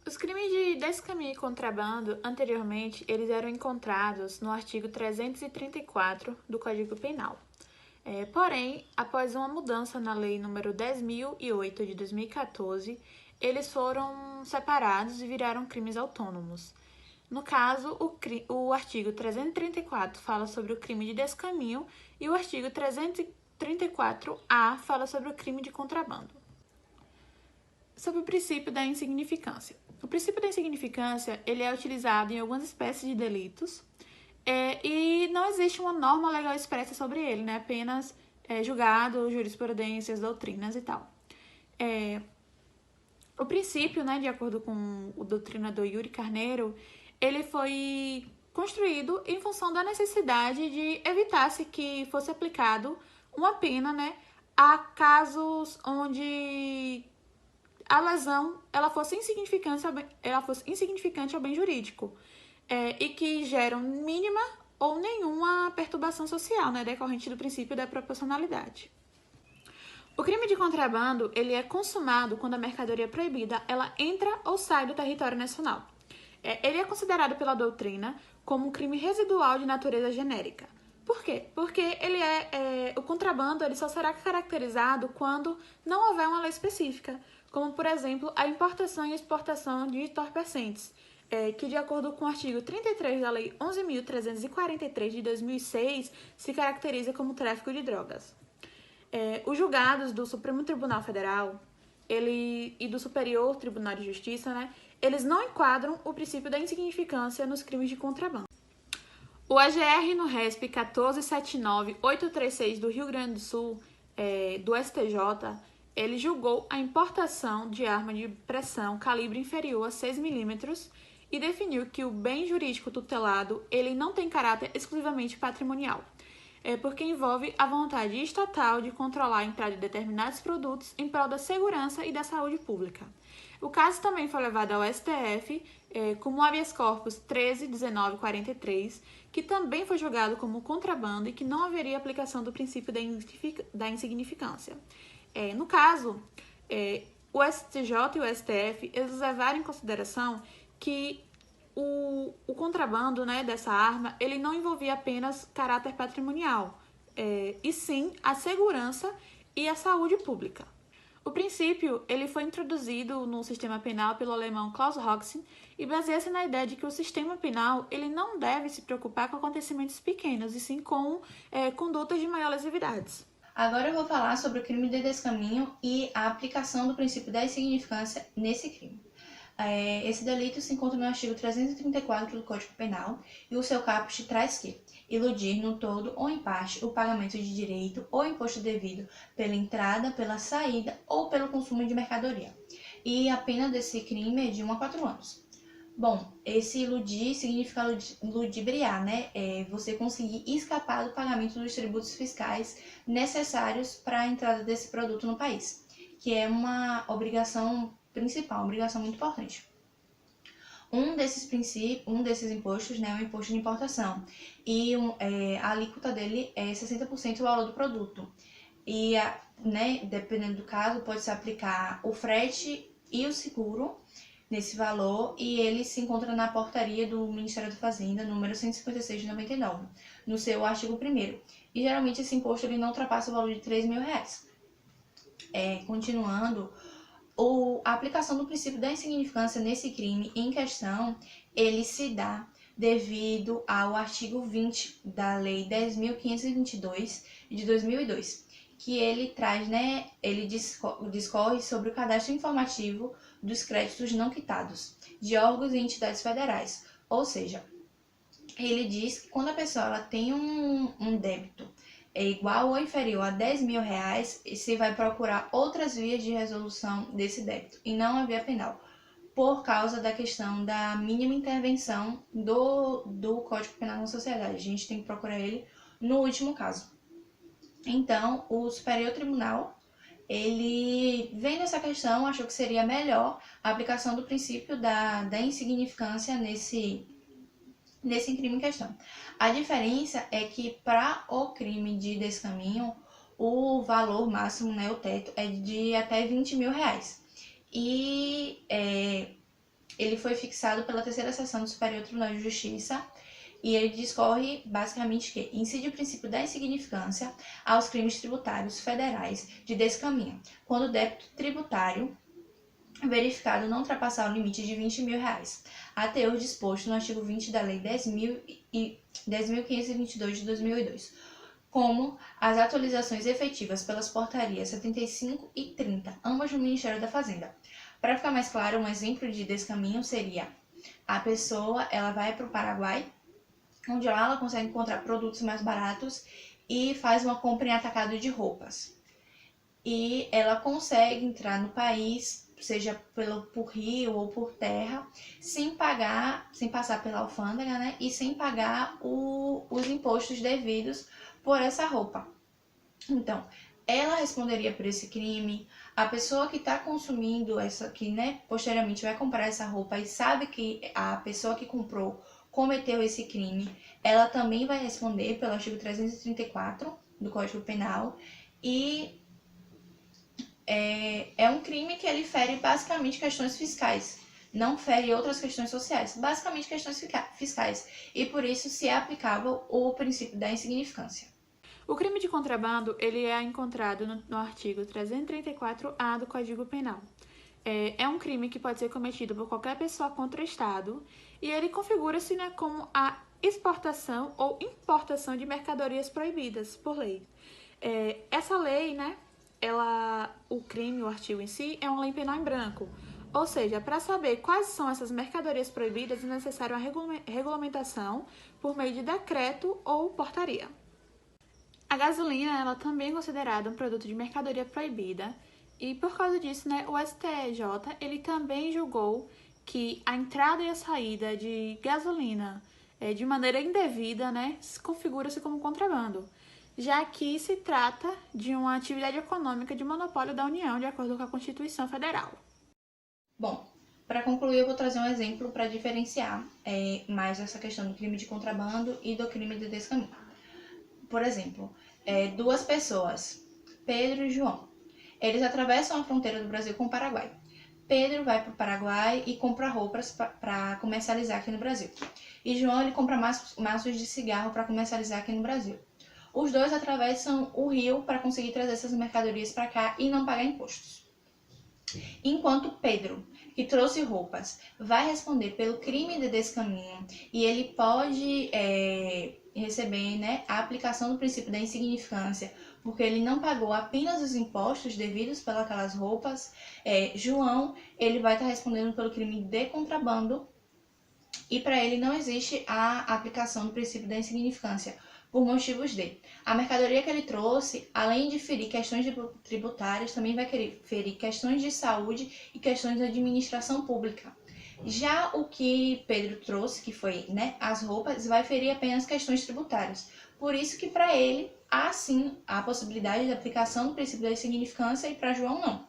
Os crimes de descaminho e contrabando, anteriormente, eles eram encontrados no artigo 334 do Código Penal. Porém, após uma mudança na Lei nº 10.008 de 2014, eles foram separados e viraram crimes autônomos. No caso, o artigo 334 fala sobre o crime de descaminho e o artigo 334-A fala sobre o crime de contrabando. Sobre o princípio da insignificância. O princípio da insignificância ele é utilizado em algumas espécies de delitos e não existe uma norma legal expressa sobre ele, né? Apenas julgado, jurisprudências, doutrinas e tal. O princípio, né, de acordo com o doutrinador Yuri Carneiro, ele foi construído em função da necessidade de evitar-se que fosse aplicado uma pena, né, a casos onde a lesão ela fosse insignificante ao bem jurídico e que geram mínima ou nenhuma perturbação social, né, decorrente do princípio da proporcionalidade. O crime de contrabando ele é consumado quando a mercadoria proibida ela entra ou sai do território nacional. Ele é considerado pela doutrina como um crime residual de natureza genérica. Por quê? Porque o contrabando ele só será caracterizado quando não houver uma lei específica, como, por exemplo, a importação e exportação de entorpecentes, que, de acordo com o artigo 33 da Lei 11.343 de 2006, se caracteriza como tráfico de drogas. Os julgados do Supremo Tribunal Federal e do Superior Tribunal de Justiça, né, eles não enquadram o princípio da insignificância nos crimes de contrabando. O AGR no RESP 1479836 do Rio Grande do Sul, do STJ, ele julgou a importação de arma de pressão calibre inferior a 6 milímetros e definiu que o bem jurídico tutelado ele não tem caráter exclusivamente patrimonial, porque envolve a vontade estatal de controlar a entrada de determinados produtos em prol da segurança e da saúde pública. O caso também foi levado ao STF como habeas corpus 13.1943, que também foi julgado como contrabando e que não haveria aplicação do princípio da insignificância. No caso, o STJ e o STF eles levaram em consideração que o contrabando, né, dessa arma ele não envolvia apenas caráter patrimonial, e sim a segurança e a saúde pública. O princípio ele foi introduzido no sistema penal pelo alemão Klaus Roxen e baseia-se na ideia de que o sistema penal ele não deve se preocupar com acontecimentos pequenos, e sim com condutas de maior lesividades. Agora eu vou falar sobre o crime de descaminho e a aplicação do princípio da insignificância nesse crime. Esse delito se encontra no artigo 334 do Código Penal e o seu caput traz que iludir no todo ou em parte o pagamento de direito ou imposto devido pela entrada, pela saída ou pelo consumo de mercadoria. E a pena desse crime é de 1 a 4 anos. Bom, esse iludir significa ludibriar, né? Você conseguir escapar do pagamento dos tributos fiscais necessários para a entrada desse produto no país, que é uma obrigação principal, uma obrigação muito importante. Um desses impostos, né, é o imposto de importação, e a alíquota dele é 60% do valor do produto. E, né, dependendo do caso, pode-se aplicar o frete e o seguro nesse valor, e ele se encontra na portaria do Ministério da Fazenda, número 156 de 99, no seu artigo 1º. E geralmente esse imposto ele não ultrapassa o valor de R$3.000. Continuando, a aplicação do princípio da insignificância nesse crime em questão, ele se dá devido ao artigo 20 da Lei 10.522 de 2002, que ele traz, né, ele discorre sobre o cadastro informativo dos créditos não quitados de órgãos e entidades federais. Ou seja, ele diz que quando a pessoa ela tem um débito igual ou inferior a R$10.000, se vai procurar outras vias de resolução desse débito e não a via penal, por causa da questão da mínima intervenção do Código Penal na sociedade. A gente tem que procurar ele no último caso. Então, o Superior Tribunal, ele vendo essa questão, achou que seria melhor a aplicação do princípio da insignificância nesse crime em questão. A diferença é que para o crime de descaminho, o valor máximo, né, o teto, é de até R$20.000. E ele foi fixado pela terceira seção do Superior Tribunal de Justiça e ele discorre basicamente que incide o princípio da insignificância aos crimes tributários federais de descaminho, quando o débito tributário verificado não ultrapassar o limite de R$ 20.000, a teor disposto no artigo 20 da Lei 10.522 de 2002, como as atualizações efetivas pelas portarias 75 e 30, ambas do Ministério da Fazenda. Para ficar mais claro, um exemplo de descaminho seria a pessoa, ela vai para o Paraguai, onde lá ela consegue encontrar produtos mais baratos e faz uma compra em atacado de roupas. E ela consegue entrar no país, seja por rio ou por terra, sem passar pela alfândega, né? E sem pagar os impostos devidos por essa roupa. Então, ela responderia por esse crime. A pessoa que está consumindo essa, que, né, posteriormente vai comprar essa roupa e sabe que a pessoa que comprou cometeu esse crime, ela também vai responder pelo artigo 334 do Código Penal e é um crime que ele fere basicamente questões fiscais, não fere outras questões sociais, basicamente questões fiscais, e por isso se é aplicável o princípio da insignificância. O crime de contrabando, ele é encontrado no artigo 334-A do Código Penal. É um crime que pode ser cometido por qualquer pessoa contra o Estado e ele configura-se, né, como a exportação ou importação de mercadorias proibidas por lei. Essa lei, né, o crime, o artigo em si, é uma lei penal em branco. Ou seja, para saber quais são essas mercadorias proibidas, é necessário uma regulamentação por meio de decreto ou portaria. A gasolina, ela também é considerada um produto de mercadoria proibida e por causa disso, né, o STJ, ele também julgou que a entrada e a saída de gasolina de maneira indevida, né, configura-se como contrabando, já que se trata de uma atividade econômica de monopólio da União, de acordo com a Constituição Federal. Bom, para concluir, eu vou trazer um exemplo para diferenciar mais essa questão do crime de contrabando e do crime de descaminho. Por exemplo, duas pessoas, Pedro e João, eles atravessam a fronteira do Brasil com o Paraguai. Pedro vai para o Paraguai e compra roupas para comercializar aqui no Brasil. E João, ele compra maços de cigarro para comercializar aqui no Brasil. Os dois atravessam o rio para conseguir trazer essas mercadorias para cá e não pagar impostos. Enquanto Pedro, que trouxe roupas, vai responder pelo crime de descaminho e ele pode receber, né, a aplicação do princípio da insignificância, porque ele não pagou apenas os impostos devidos pelas roupas. João, ele vai estar respondendo pelo crime de contrabando e para ele não existe a aplicação do princípio da insignificância, por motivos de a mercadoria que ele trouxe, além de ferir questões tributárias, também vai ferir questões de saúde e questões de administração pública. Já o que Pedro trouxe, que foi, né, as roupas, vai ferir apenas questões tributárias. Por isso que para ele há sim a possibilidade de aplicação do princípio da insignificância e para João não.